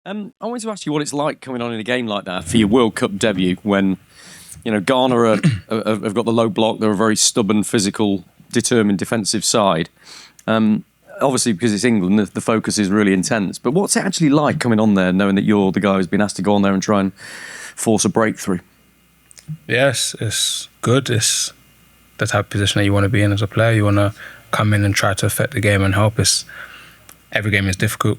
I wanted to ask you what it's like coming on in a game like that for your World Cup debut when, Ghana have got the low block. They're a very stubborn, physical, determined defensive side. Obviously, because it's England, the focus is really intense. But what's it actually like coming on there, knowing that you're the guy who's been asked to go on there and try and force a breakthrough? Yes, it's good. It's the type of position that you want to be in as a player. You want to come in and try to affect the game and help. Every game is difficult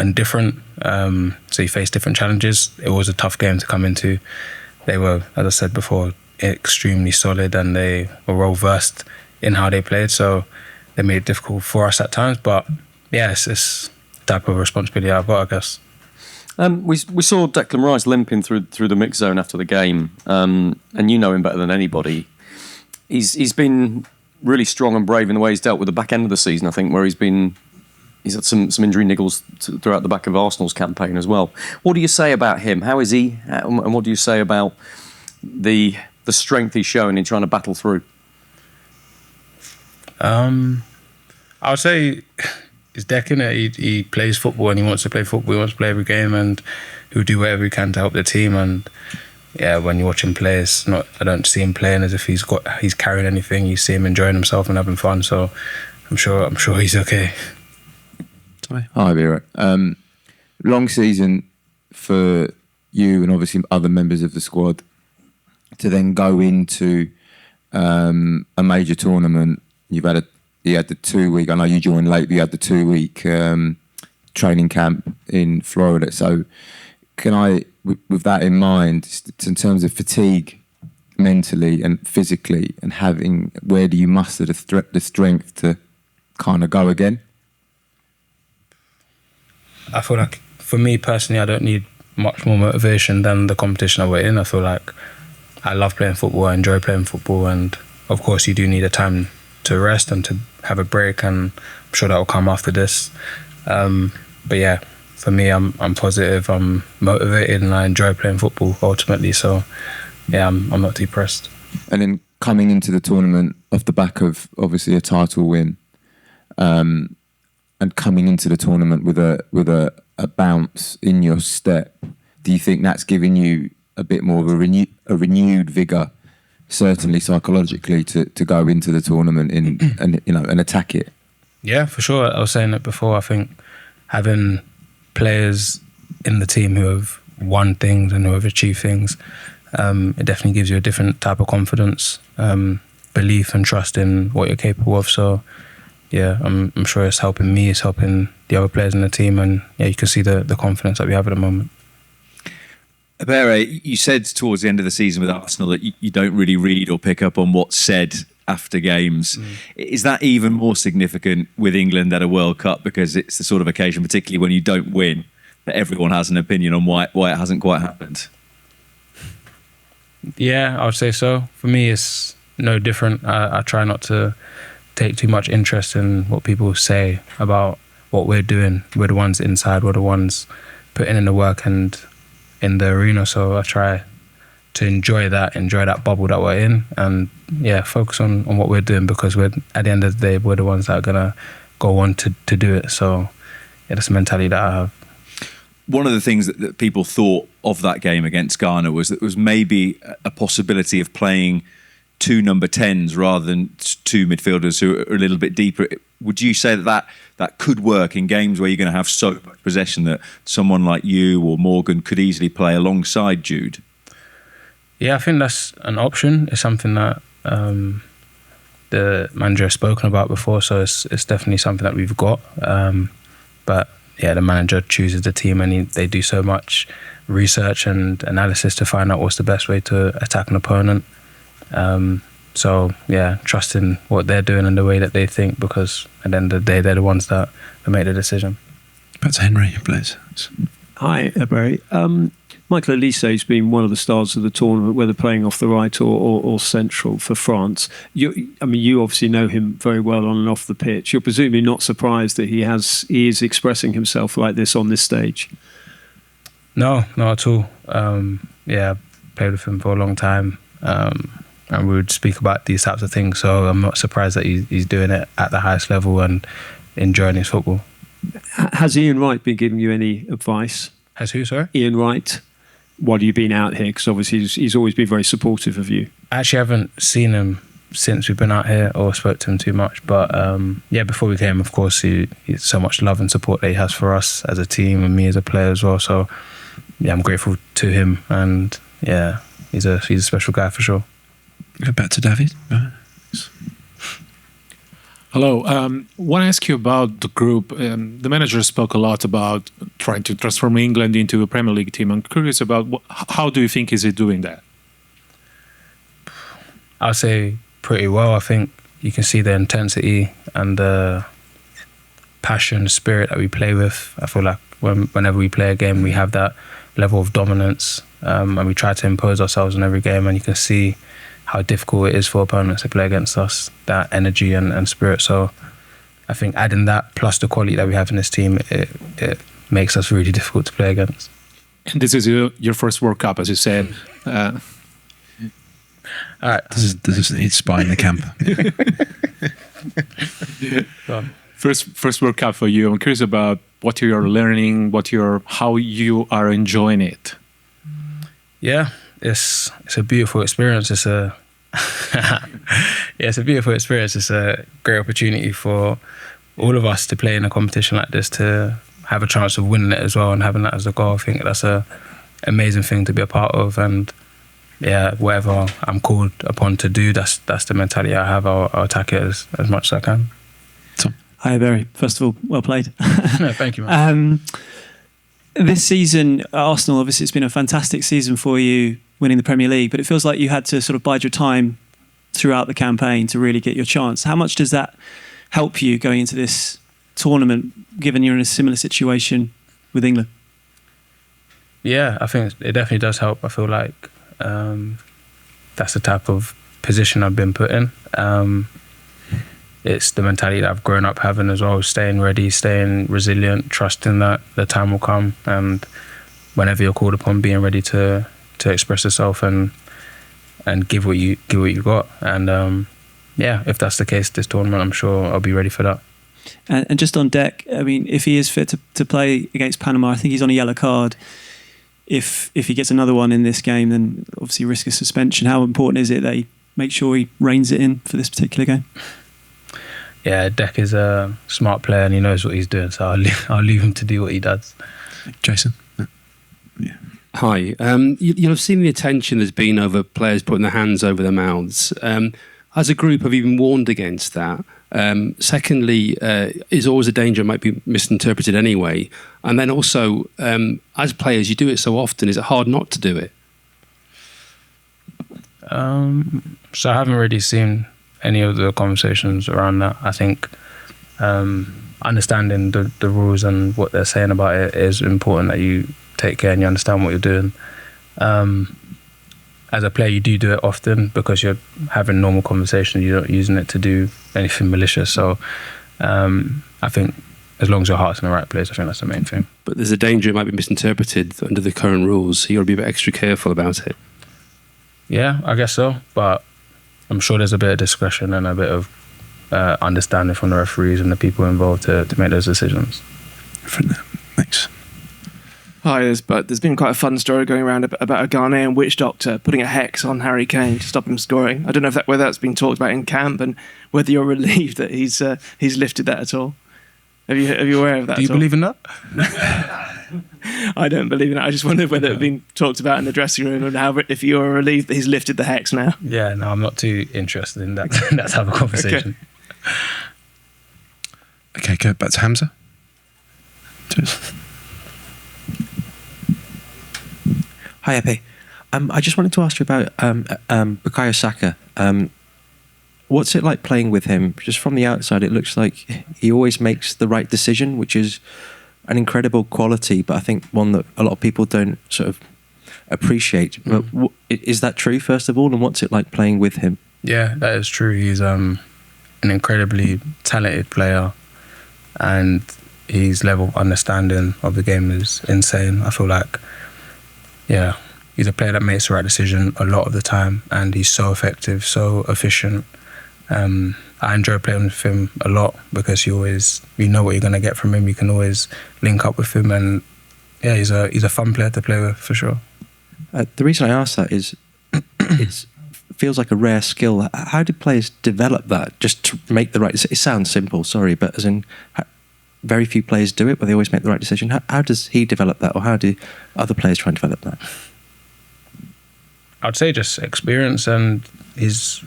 and different. So you face different challenges. It was a tough game to come into. They were, as I said before, extremely solid and they were well versed in how they played. So they made it difficult for us at times. But yeah, it's the type of responsibility I've got, I guess. We saw Declan Rice limping through the mix zone after the game, and you know him better than anybody. He's been really strong and brave in the way he's dealt with the back end of the season, I think, where he's had some injury niggles throughout the back of Arsenal's campaign as well. What do you say about him? How is he? And what do you say about the strength he's showing in trying to battle through? I would say it's Declan. He plays football and he wants to play football. He wants to play every game and he'll do whatever he can to help the team. And yeah, when you watch him play, I don't see him playing as if he's carrying anything. You see him enjoying himself and having fun. So I'm sure he's okay. Hi, Vera. Long season for you and obviously other members of the squad to then go into a major tournament. You had the 2 week. I know you joined late. But you had the 2 week training camp in Florida. So, can I, with that in mind, in terms of fatigue, mentally and physically, and where do you muster the strength to kind of go again? I feel like, for me personally, I don't need much more motivation than the competition I we're in. I feel like I love playing football, I enjoy playing football, and of course you do need a time to rest and to have a break, and I'm sure that will come after this. But yeah, for me, I'm positive, I'm motivated, and I enjoy playing football ultimately. So yeah, I'm not too pressed. And then coming into the tournament off the back of obviously a title win, and coming into the tournament with a bounce in your step, do you think that's giving you a bit more of a renewed vigour, certainly psychologically, to go into the tournament and attack it? Yeah, for sure. I was saying it before. I think having players in the team who have won things and who have achieved things, it definitely gives you a different type of confidence, belief and trust in what you're capable of. So yeah, I'm sure it's helping me, it's helping the other players in the team, and yeah, you can see the confidence that we have at the moment. Ebere, you said towards the end of the season with Arsenal that you don't really read or pick up on what's said after games. Is that even more significant with England at a World Cup, because it's the sort of occasion, particularly when you don't win, that everyone has an opinion on why it hasn't quite happened? Yeah, I would say so. For me, it's no different. I try not to take too much interest in what people say about what we're doing. We're the ones inside, we're the ones putting in the work and in the arena. So I try to enjoy that bubble that we're in, and yeah, focus on what we're doing, because at the end of the day, we're the ones that are gonna go on to do it. So yeah, that's the mentality that I have. One of the things that people thought of that game against Ghana was that there was maybe a possibility of playing two number 10s rather than two midfielders who are a little bit deeper. Would you say that could work in games where you're going to have so much possession that someone like you or Morgan could easily play alongside Jude? Yeah, I think that's an option. It's something that the manager has spoken about before, so it's definitely something that we've got. But yeah, the manager chooses the team, and they do so much research and analysis to find out what's the best way to attack an opponent. So yeah, trusting what they're doing and the way that they think, because at the end of the day, they're the ones that make the decision. Back to Henry, please. Hi, Barry. Michael Olise has been one of the stars of the tournament, whether playing off the right or central for France. You obviously know him very well on and off the pitch. You're presumably not surprised that he is expressing himself like this on this stage. No, not at all. Yeah, played with him for a long time. And we would speak about these types of things, so I'm not surprised that he's doing it at the highest level and enjoying his football. Has Ian Wright been giving you any advice Has who, sorry? Ian Wright, while you've been out here? Because obviously he's always been very supportive of you. I actually haven't seen him since we've been out here or spoke to him too much. But before we came, of course, he's so much love and support that he has for us as a team and me as a player as well. So yeah, I'm grateful to him, and yeah, he's a special guy for sure. Go back to David. Hello. Want to ask you about the group. The manager spoke a lot about trying to transform England into a Premier League team. I'm curious about how do you think is he doing that? I'd say pretty well. I think you can see the intensity and the passion, spirit that we play with. I feel like whenever we play a game, we have that level of dominance, and we try to impose ourselves in every game. And you can see how difficult it is for opponents to play against us, that energy and spirit. So I think adding that plus the quality that we have in this team, it makes us really difficult to play against. And this is your first World Cup, as you said. All right. This is it's spy in the camp. First World Cup for you. I'm curious about what you're learning, how you are enjoying it. Yeah, it's a beautiful experience. It's a beautiful experience. It's a great opportunity for all of us to play in a competition like this, to have a chance of winning it as well and having that as a goal. I think that's a amazing thing to be a part of, and yeah, whatever I'm called upon to do, that's the mentality I have. I'll attack it as much as I can. Hi, Barry. First of all, well played. No, thank you, man. This season, Arsenal, obviously, it's been a fantastic season for you, winning the Premier League, but it feels like you had to sort of bide your time throughout the campaign to really get your chance. How much does that help you going into this tournament, given you're in a similar situation with England? Yeah, I think it definitely does help. I feel like that's the type of position I've been put in. It's the mentality that I've grown up having as well, staying ready, staying resilient, trusting that the time will come, and whenever you're called upon, being ready to express yourself and give what you got. And if that's the case this tournament, I'm sure I'll be ready for that. And just on deck, I mean, if he is fit to play against Panama, I think he's on a yellow card. If he gets another one in this game, then obviously risk of suspension. How important is it that he make sure he reins it in for this particular game? Yeah, Deck is a smart player and he knows what he's doing, so I'll leave him to do what he does. Jason? Yeah. Hi. You'll have seen the attention there's been over players putting their hands over their mouths. As a group, have you been warned against that? Secondly, is always a danger, it might be misinterpreted anyway. And then also, as players, you do it so often, is it hard not to do it? So I haven't really seen any of the conversations around that. I think understanding the rules and what they're saying about it is important, that you take care and you understand what you're doing. As a player, you do it often because you're having normal conversations. You're not using it to do anything malicious. So I think as long as your heart's in the right place, I think that's the main thing. But there's a danger it might be misinterpreted under the current rules, so you've got to be a bit extra careful about it. Yeah, I guess so. But I'm sure there's a bit of discretion and a bit of understanding from the referees and the people involved to make those decisions. Thanks. Hi, there's been quite a fun story going around about a Ghanaian witch doctor putting a hex on Harry Kane to stop him scoring. I don't know whether that's been talked about in camp and whether you're relieved that he's lifted that at all. Are you aware of that? Do you believe in that? I don't believe in it. I just wondered whether it had been talked about in the dressing room and if you are relieved that he's lifted the hex now. Yeah, no, I'm not too interested in that type of conversation. Okay, go back to Hamza. Cheers. Hi, Epi. I just wanted to ask you about Bukayo Saka. What's it like playing with him? Just from the outside, it looks like he always makes the right decision, which is an incredible quality, but I think one that a lot of people don't sort of appreciate. But is that true, first of all, and what's it like playing with him? Yeah, that is true. He's an incredibly talented player, and his level of understanding of the game is insane. I feel like, yeah, he's a player that makes the right decision a lot of the time, and he's so effective, so efficient. I enjoy playing with him a lot because you know what you're going to get from him. You can always link up with him, and yeah, he's a fun player to play with for sure. The reason I ask that is it feels like a rare skill. How do players develop that just to make the right? It sounds simple, sorry, but as in very few players do it, but they always make the right decision. How does he develop that, or how do other players try and develop that? I'd say just experience and his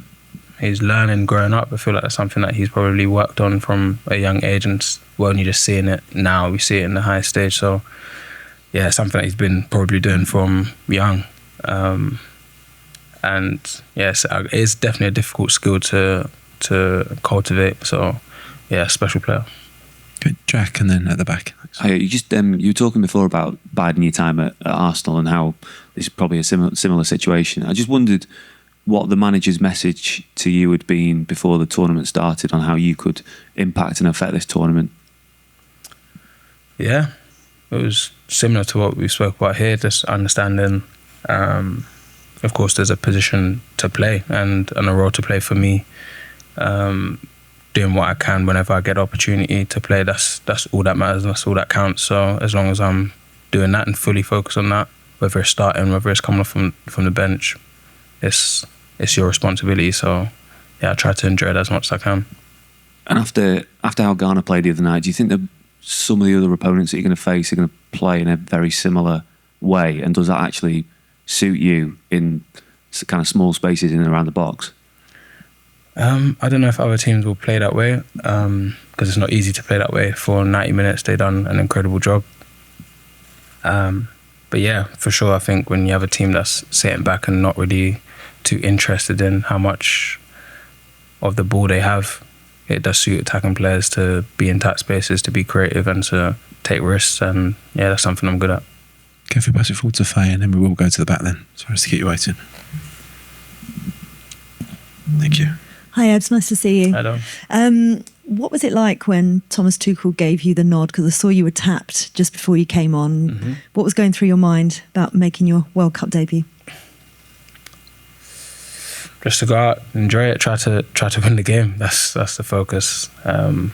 learning growing up. I feel like that's something that he's probably worked on from a young age, and we're only just seeing it now. We see it in the highest stage. So yeah, something that he's been probably doing from young. And yes, it's definitely a difficult skill to cultivate. So yeah, special player. Okay, Jack, and then at the back. You were talking before about biding your time at Arsenal and how this is probably a similar situation. I just wondered what the manager's message to you had been before the tournament started on how you could impact and affect this tournament. Yeah, it was similar to what we spoke about here, just understanding, of course, there's a position to play and a role to play for me. Doing what I can whenever I get opportunity to play, that's all that matters, that's all that counts. So as long as I'm doing that and fully focused on that, whether it's starting, whether it's coming from the bench, it's your responsibility. So yeah, I try to enjoy it as much as I can. And after how Ghana played the other night, do you think that some of the other opponents that you're going to face are going to play in a very similar way? And does that actually suit you in kind of small spaces in and around the box? I don't know if other teams will play that way, because it's not easy to play that way. For 90 minutes, they've done an incredible job. But yeah, for sure, I think when you have a team that's sitting back and not really too interested in how much of the ball they have, it does suit attacking players to be in tight spaces, to be creative and to take risks. And yeah, that's something I'm good at. Okay, if we pass it forward to Faye, and then we will go to the back then. Sorry to keep you waiting. Thank you. Hi, Ebs. Nice to see you. Hello. What was it like when Thomas Tuchel gave you the nod? Because I saw you were tapped just before you came on. Mm-hmm. What was going through your mind about making your World Cup debut? Just to go out, enjoy it, try to win the game. That's the focus.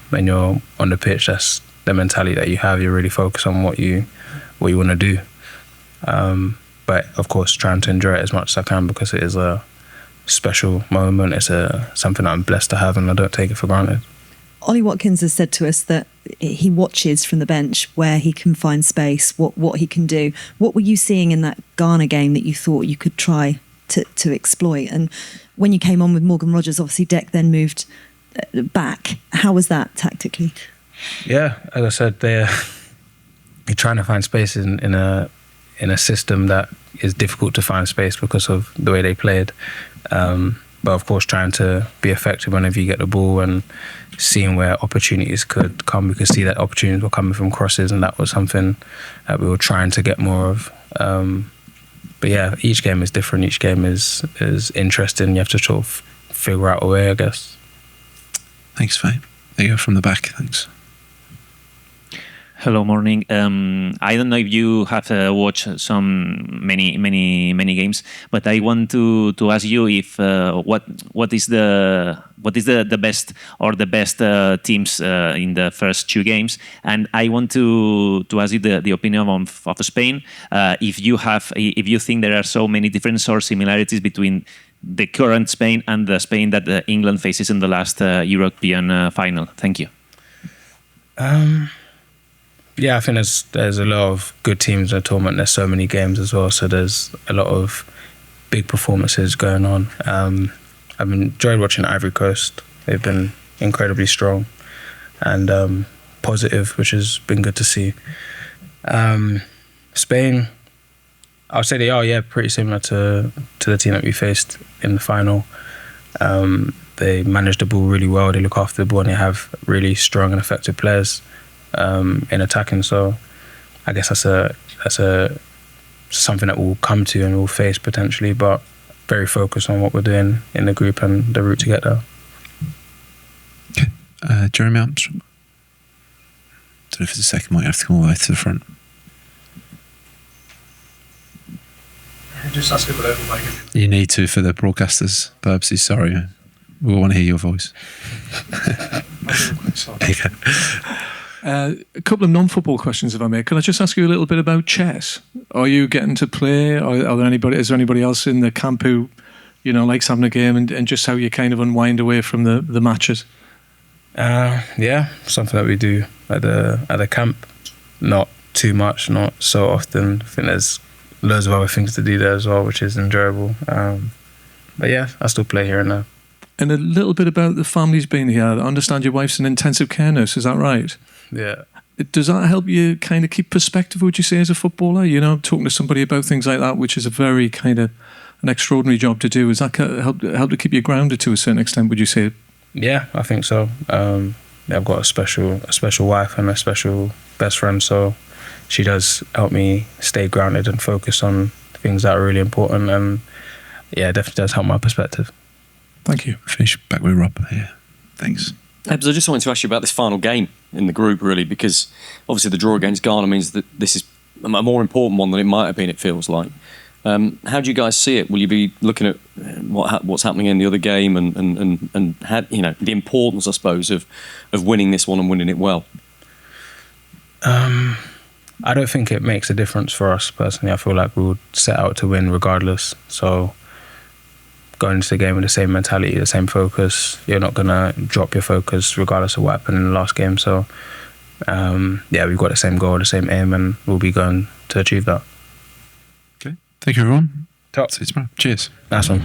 When you're on the pitch, that's the mentality that you have. You're really focused on what you want to do. But of course, trying to enjoy it as much as I can, because it is a special moment. It's something that I'm blessed to have, and I don't take it for granted. Ollie Watkins has said to us that he watches from the bench where he can find space, what he can do. What were you seeing in that Ghana game that you thought you could try to exploit? And when you came on with Morgan Rogers, obviously Dec then moved back. How was that tactically? Yeah, as I said, you're trying to find space in a system that is difficult to find space because of the way they played. But of course, trying to be effective whenever you get the ball and seeing where opportunities could come. We could see that opportunities were coming from crosses, and that was something that we were trying to get more of. But yeah, each game is different. Each game is interesting. You have to sort of figure out a way, I guess. Thanks, Faye. There you go from the back. Thanks. Hello, morning. I don't know if you have watched many games, but I want to ask you if what is the best or the best teams in the first two games, and I want to ask you the opinion of Spain. If you think there are so many differences or similarities between the current Spain and the Spain that England faces in the last European final. Thank you. Yeah, I think there's a lot of good teams in the tournament. There's so many games as well, so there's a lot of big performances going on. I've enjoyed watching Ivory Coast. They've been incredibly strong and positive, which has been good to see. Spain, I would say they are, pretty similar to the team that we faced in the final. They manage the ball really well. They look after the ball, and they have really strong and effective players in attacking. So I guess that's something that we'll come to and we'll face potentially, but very focused on what we're doing in the group and the route to get there. Okay, Jeremy Armstrong. Don't know if it's a second, might have to come all the way to the front. Just ask it whatever, Mike. You need to for the broadcasters' purposes. Sorry, we all want to hear your voice. There you go. A couple of non-football questions, if I may. Could I just ask you a little bit about chess? Are you getting to play? Is there anybody else in the camp who, likes having a game, and just how you kind of unwind away from the matches? Yeah, something that we do at the camp. Not too much, not so often. I think there's loads of other things to do there as well, which is enjoyable. But yeah, I still play here and there. And a little bit about the family's been here. I understand your wife's an intensive care nurse, is that right? Yeah. Does that help you kind of keep perspective, would you say, as a footballer? Talking to somebody about things like that, which is a very kind of an extraordinary job to do. Does that help to keep you grounded to a certain extent, would you say? Yeah, I think so. I've got a special wife and a special best friend, so she does help me stay grounded and focus on things that are really important, and yeah, it definitely does help my perspective. Thank you. Finish back with Rob here. Thanks. Ebs, I just wanted to ask you about this final game in the group, really, because obviously the draw against Ghana means that this is a more important one than it might have been, it feels like. How do you guys see it? Will you be looking at what's happening in the other game and the importance, I suppose, of winning this one and winning it well? I don't think it makes a difference for us personally. I feel like we would set out to win regardless. So going into the game with the same mentality, the same focus, you're not going to drop your focus regardless of what happened in the last game. So we've got the same goal, the same aim, and we'll be going to achieve that. Okay. Thank you, everyone. Top. See you tomorrow. Cheers. Nice one.